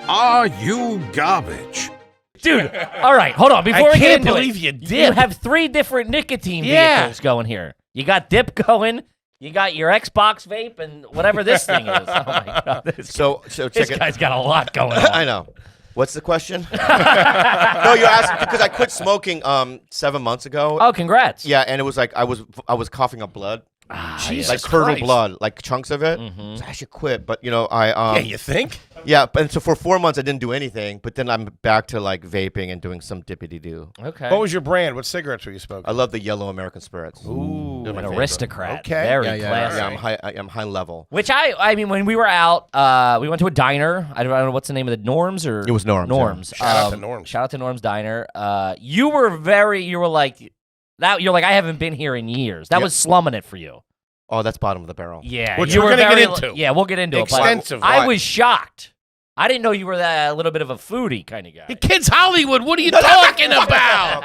Are you garbage? Dude, all right, hold on. Before we get into believe it, you dip. you have 3 different nicotine vehicles going here. You got dip going, you got your Xbox vape, and whatever this thing is. Oh, my God. So check This it. guy's got a lot going on. I know. What's the question? No, you're asking because I quit smoking 7 months ago. Oh, congrats. Yeah, and it was like I was coughing up blood. Jesus Like curdled Christ. blood, like chunks of it. So I should quit, but Yeah, you think? yeah, and so for 4 months I didn't do anything, but then I'm back to like vaping and doing some dippity do. Okay. What was your brand? What cigarettes were you smoking? I love the yellow American spirits. Ooh, They're my an favorite. aristocrat. Okay. Very Yeah, classy. Yeah, I'm high level. Which I mean, when we were out, we went to a diner. I don't know what's the name of the Norms or It was Norm's, yeah. Norm's. Shout out to Norm's. Shout out to Norm's Diner. You were like that. You're like, I haven't been here in years. That Yep. was slumming it for you. Oh, that's bottom of the barrel. Yeah, Which you we're were gonna get very into. Yeah, we'll get into Extensive. it. But I Why? was shocked. I didn't know you were that a little bit of a foodie kind of guy. The kid's Hollywood. What are you talking Oh, about?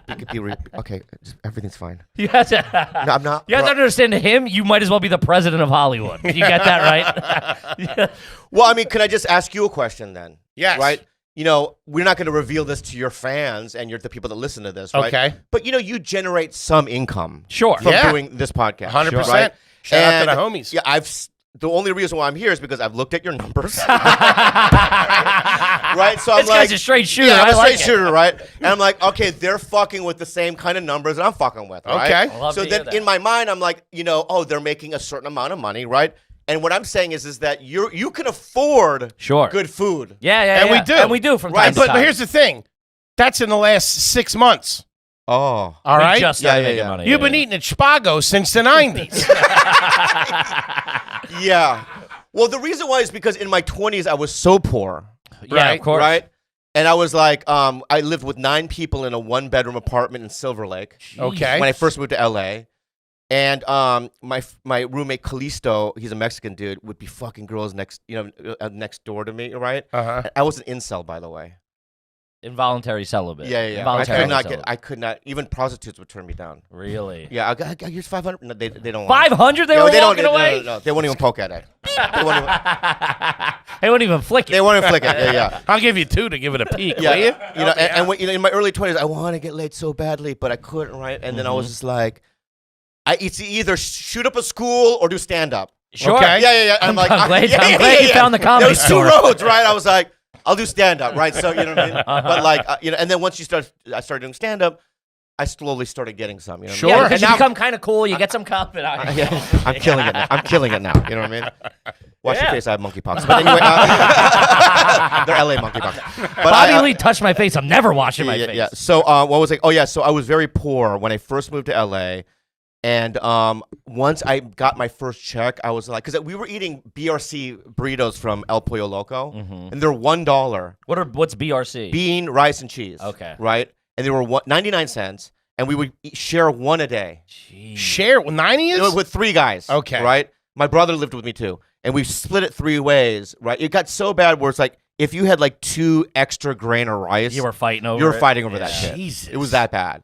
God. Okay, everything's fine. You have to, No, I'm not. you have to understand to him, you might as well be the president of Hollywood. You get that right? Yeah. Well, I mean, can I just ask you a question then? Yes. Right? You know, we're not going to reveal this to your fans and the people that listen to this, right? Okay. But, you generate some income Sure. from Yeah. doing this podcast. 100%. Right? Shout out to And, the homies. Yeah, the only reason why I'm here is because I've looked at your numbers. Right? So I'm This like, guy's a straight shooter. Yeah, I'm I a like straight it. shooter, right? And I'm like, okay, they're fucking with the same kind of numbers that I'm fucking with, right? Okay. I love So to hear then that. in my mind, I'm like, they're making a certain amount of money, right? And what I'm saying is that you can afford Sure. good food. Yeah, And we do. And we do from Right, time to But time. here's the thing. That's in the last 6 months. Oh. All we right? just started Yeah, making yeah. money. You've been eating at Spago since the 90s. Yeah. Well, the reason why is because in my 20s, I was so poor. Yeah, Right, of course. Right? And I was like, I lived with 9 people in a 1-bedroom apartment in Silver Lake Okay. when I first moved to LA. And my roommate Callisto, he's a Mexican dude, would be fucking girls next door to me, right? Uh-huh. I was an incel, by the way. Involuntary celibate. Yeah. I Involuntary could not celibate. I could not. Even prostitutes would turn me down. Really? Yeah, I got here's 500. No, they don't. want it. 500 they No, were they walking don't, away? No, they won't even poke at it. They won't even flick They it. won't even flick it. Yeah. I'll give you 2 to give it a peek, Yeah, will you? and when, in my early 20s, I wanted to get laid so badly, but I couldn't, right? And then I was just like, it's either shoot up a school or do stand up. Sure. Okay. Yeah. I'm like, glad- yeah, I'm glad you found the comedy There was 2 store. roads, right? I was like, I'll do stand up, right? So you know what I mean. But like, and then once I started doing stand up, I slowly started getting some. You know what I Sure. mean? Yeah, And because you now- become kind of cool. You get some confidence. I'm killing it now. I'm killing it now. You know what I mean? Watch Yeah. your face. I have monkeypox. But anyway, they're LA monkeypox. But Bobby Lee touched my face. I'm never washing my yeah, face. yeah. So what was it? Oh yeah. So I was very poor when I first moved to LA, and once I got my first check, I was like, because we were eating BRC burritos from El Pollo Loco, and they're $1. What's BRC? Bean, rice, and cheese. Okay. Right, and they were 99 cents, and we would share one a day. Jeez. Share 90 is? With 3 guys. Okay. Right? My brother lived with me too. And we split it 3 ways, right? It got so bad where it's like, if you had like 2 extra grain of rice, You were fighting over you were it? fighting over Yeah. that shit. Jesus. It was that bad.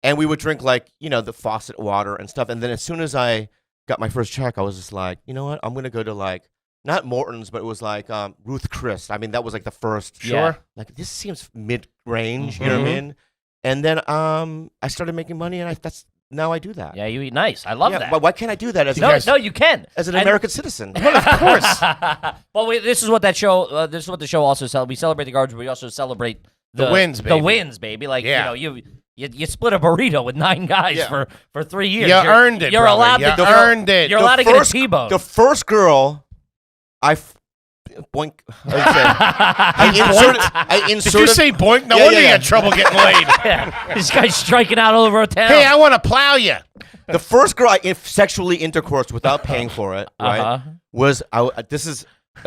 And we would drink like, the faucet water and stuff. And then as soon as I got my first check, I was just like, you know what? I'm going to go to like, not Morton's, but it was like Ruth Chris. I mean, that was like the first. Sure. Like, this seems mid-range, you know what I mean? And then I started making money, and now I do that. Yeah, you eat nice. I love that. But why can't I do that as No, you can. as an And- American citizen? Of course. Well, this is what that show. This is what the show also celebrates. We celebrate the garbage, but we also celebrate The wins, The baby. wins, baby. Like Yeah. you split a burrito with 9 guys Yeah. for 3 years. You earned it, You're brother. allowed You to. earned it. You're The allowed to get a T-bone. The first girl, boink. I Did inserted. you say boink? No Yeah, wonder yeah, you yeah. had trouble getting laid. Yeah. This guy's striking out all over our town. Hey, I want to plow you. The first girl I sexually intercoursed without paying for it, right? Uh-huh. Was I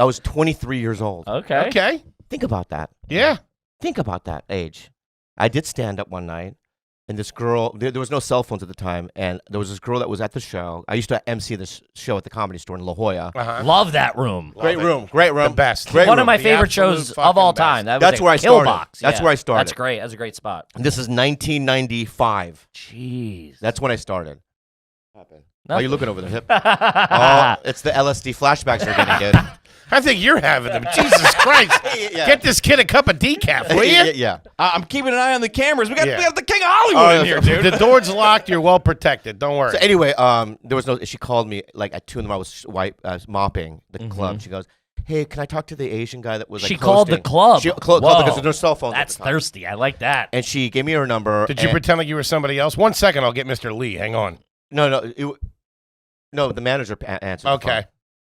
was 23 years old. Okay. Okay. Think about that. Yeah. Think about that age. I did stand up one night, and this girl, there was no cell phones at the time, and there was this girl that was at the show. I used to MC this show at the Comedy Store in La Jolla. Uh-huh. Love that room. Great it. room, great room. The best. Great One of room. my The favorite absolute shows of all fucking time. best. That was That's a where I kill started. box. That's Yeah. where I started. That's great. That's a great spot. This is 1995. Jeez. That's when I started. Why are Nothing. you looking over the hip? Oh, it's the LSD flashbacks you're getting, dude. I think you're having them. Jesus Christ. Yeah. Get this kid a cup of decaf, will you? Yeah. I'm keeping an eye on the cammers. We Yeah. got the king of Hollywood in here, dude. The door's locked. You're well protected. Don't worry. So anyway, there was no. She called me like at 2 a.m. I was mopping the club. She goes, "Hey, can I talk to the Asian guy that was like She called the club. She called Whoa. because there's no cell phone. That's thirsty. I like that. And she gave me her number. Did you pretend like you were somebody else? 1 second, I'll get Mr. Lee. Hang on. No. No, the manager answered. Okay. The phone.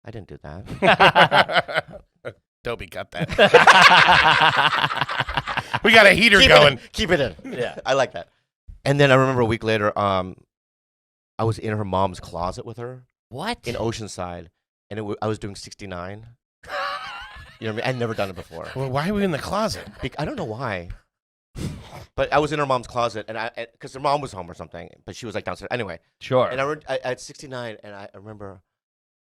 I didn't do that. Dobie, cut that. We got a heater going. Keep it in. Yeah. I like that. And then I remember a week later, I was in her mom's closet with her What? in Oceanside, and I was doing 69. You know what I mean? I'd never done it before. Well, why are we in the closet? I don't know why. But I was in her mom's closet, and because her mom was home or something, but she was like downstairs. Anyway, Sure. and I had 69, and I remember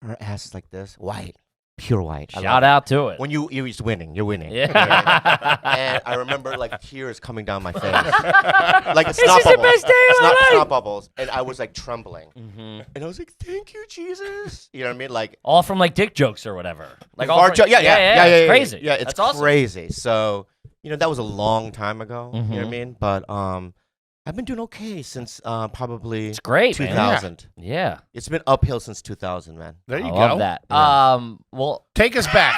her ass is like this, white, pure white. I love Shout it. out to it. When you're winning, you're winning. Yeah. And I remember like tears coming down my face, like This is the best day of my life. snot bubbles, and I was like trembling, Mhm. and I was like, "Thank you, Jesus." You know what I mean? Like All from like dick jokes or whatever. Like all fart from, jo- yeah, It's crazy. Yeah, it's That's awesome. crazy. So that was a long time ago. You know what I Mhm. mean? But I've been doing okay since probably It's great, man. 2000. Yeah. It's been uphill since 2000, man. There you I go. love that. Yeah. Well, Take us back.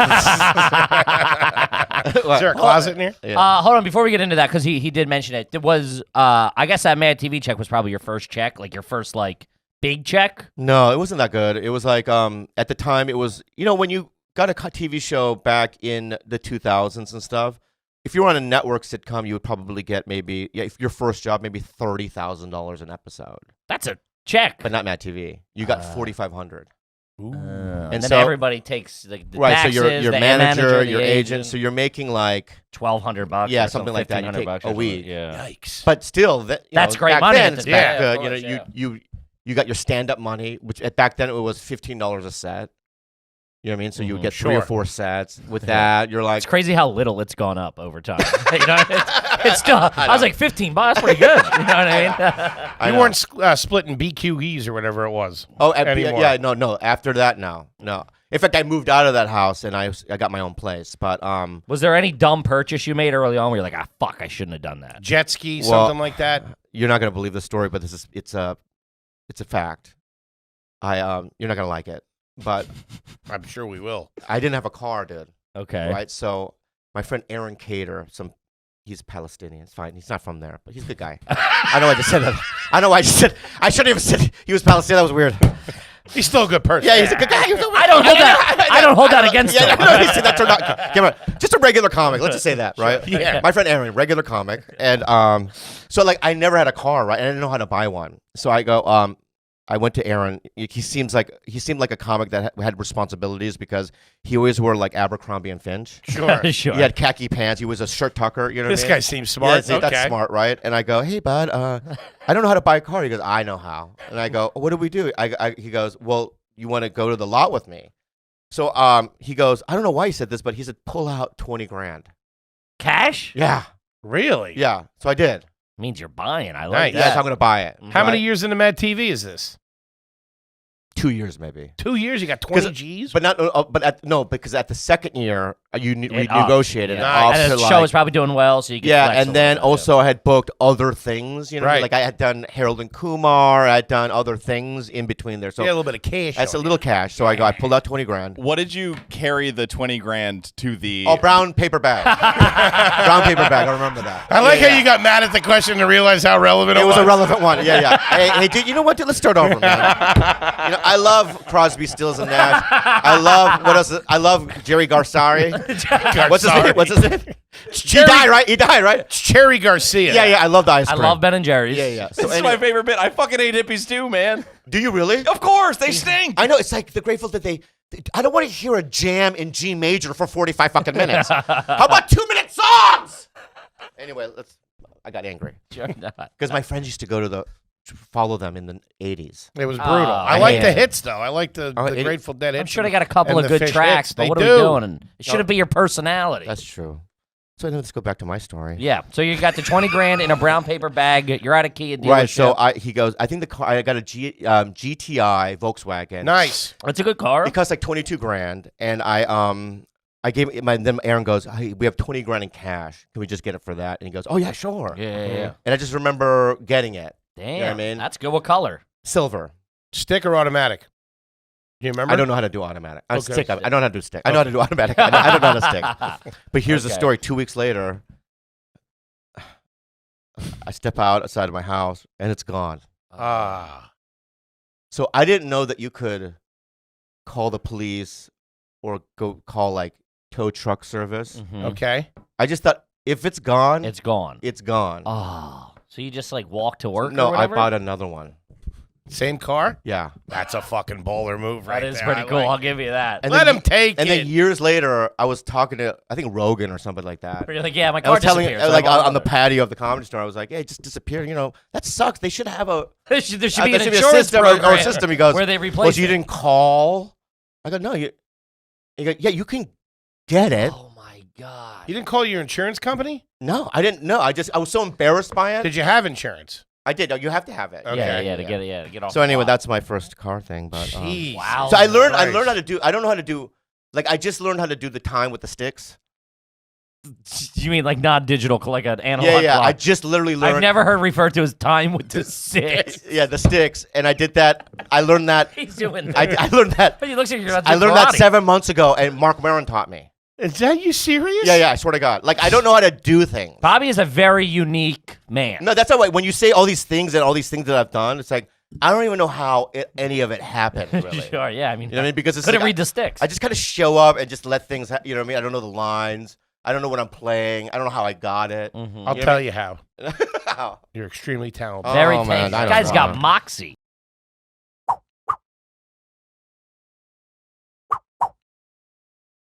Is there a closet in here? Yeah. hold on before we get into that because he did mention it. It was I guess that Mad TV check was probably your first check, like your first like big check. No, it wasn't that good. It was like at the time it was when you got a TV show back in the 2000s and stuff. If you were on a network sitcom, you would probably get if your first job maybe $30,000 an episode, That's a check. but not Mad TV. You got 4,500. And then so- everybody takes the Right, taxes, so your the manager, the your agent, so you're making like $1,200. Yeah, or something like that. You take $1,500 a or week. something. Yeah. Yikes. But still, That's great back money Then, at it's the back time. good. Yeah, of course, You got your stand-up money, which back then it was $15 a set. You know what I mean? So you would get 3 or Sure. 4 sets. With that, you're like, It's crazy how little it's gone up over time. It's still. I was like $15. That's pretty good. You know what I mean? You weren't splitting BQEs or whatever it was. oh, anymore. yeah, no. After that, no. In fact, I moved out of that house and I got my own place. But Was there any dumb purchase you made early on where you're like, fuck, I shouldn't have done that? Jet ski, Well, something like that. you're not gonna believe the story, but it's a fact. You're not gonna like it, but I'm sure we will. I didn't have a car, dude. Okay. Right? So my friend Aaron Cater, he's Palestinian. It's fine. He's not from there, but he's a good guy. I know I just said that. I know I just said I shouldn't have said he was Palestinian. That was weird. He's still a good person. Yeah, he's a good guy. I don't hold that. I don't hold that against yeah, him. no, he said that turned out. Come on, just a regular comic. Let's just say that, right? Yeah. My friend Aaron, regular comic, and so like I never had a car, right? And I didn't know how to buy one. So I go, I went to Aaron. He seemed like a comic that had responsibilities because he always wore like Abercrombie and Finch. Sure. Sure. He had khaki pants. He was a shirt tucker. You know This what I mean? guy seems smart. Yeah, see, okay. that's smart, right? And I go, hey, bud, I don't know how to buy a car. He goes, I know how. And I go, what do we do? He goes, well, you want to go to the lot with me? So he goes, I don't know why he said this, but he said, pull out 20 grand. Cash? Yeah. Really? Yeah. So I did. Means you're buying. I Nice. like Yes, that. I'm going to buy it. How many Right? years into Mad TV is this? 2 years, maybe. 2 years? You got 20 G's? But because at the second year, you It renegotiated it Nice. up And to the like, show is probably doing well, so you can yeah, flex a and then little bit, also I had booked other things, you know, Right. like I had done Harold and Kumar, I had done other things in between there. So You got a little bit of cash. that's a on little cash. So I pulled out 20 grand. What did you carry the 20 grand to the? Oh, brown paper bag. Brown paper bag. I remember that. you. I like Yeah, how you got mad at the question to realize how relevant it It was. was a relevant one. Yeah. Hey, dude, you know what? Dude, let's start over, man. I love Crosby, Stills, and Nash. I love what else? I love Jerry Garsari. What's his name? What's his name? He died, right? It's Cherry Garcia. Yeah. I love the ice I cream. love Ben and Jerry's. Yeah. So This is my favorite bit. I fucking hate hippies too, man. do you really? Of course, they stink. I know. It's like the Grateful that I don't want to hear a jam in G major for 45 fucking minutes. How about 2-minute songs? Anyway, I got angry Sure not. because my friends used to follow them in the 80s. It was brutal. I I like hate the it. hits, though. I like the it- Grateful Dead hits. I'm sure they got a couple and of the good Fish tracks, hits. but They what do. are we doing? It shouldn't be your personality. That's true. So let's go back to my story. Yeah. So you got the 20 grand in a brown paper bag. You're at a Kia dealership. Right. So he goes. I think the car. I got a GTI Volkswagen. Nice. That's a good car. It cost like 22 grand, and I gave it then Aaron goes, hey, we have 20 grand in cash. Can we just get it for that? And he goes, oh yeah, sure. Yeah. And I just remember getting it. Damn. You know what I mean? That's good. What color? Silver. Stick or automatic? Do you remember? I don't know how to do automatic. I Okay. stick. I don't know how to do stick. I know how to do automatic. I don't know how to stick. But here's the Okay. story. 2 weeks later, I step outside of my house and it's gone. Ah. So I didn't know that you could call the police or go call like tow truck service. Mhm. Okay. I just thought if it's gone, It's gone. it's gone. Oh. So you just like walk to work? No, or I whatever? bought another one. Same car? Yeah. That's a fucking bowler move right That is there. pretty I cool. like I'll it. give you that. And Let then him take And it. then years later, I was talking to I think Rogan or somebody like that. You're like, yeah, my I car was telling disappeared. like So I bought on the another. patio of the comedy store, I was like, "Hey, it just disappeared. You know, that sucks. They should have a There should be there an should be a insurance system program or a system." He goes, where they "Well, replace so you it. didn't call?" I go, "No, you." He goes, "Yeah, you can get it." Oh my god. You didn't call your insurance company? No, I didn't. No, I was so embarrassed by it. Did you have insurance? I did. You have to have it. Okay. Yeah, to get it, to get off. So the anyway, lot. that's my first car thing. But Jeez. Wow. so I learned Christ. how to do. I don't know how to do. Like I just learned how to do the time with the sticks. You mean like non-digital, like an analog Yeah. clock? I just literally learned. I've never heard referred to as time with the six. Yeah, the sticks, and I did that. I learned that. He's doing I that. learned that. He looks like you're about to I do learned that karate. 7 months ago, and Mark Maron taught me. Is that you serious? Yeah, I swear to God. Like I don't know how to do things. Bobby is a very unique man. No, that's not right. When you say all these things and all these things that I've done, it's like I don't even know how any of it happened. Really, Sure, yeah. I mean, you know what I mean? Because it's couldn't like, read the sticks. I just kind of show up and just let things. You know what I mean? I don't know the lines. I don't know what I'm playing. I don't know how I got it. Mhm. I'll You know tell what you how. How? You're extremely talented. Oh, Very man, talented. I don't Guy's know. got moxie.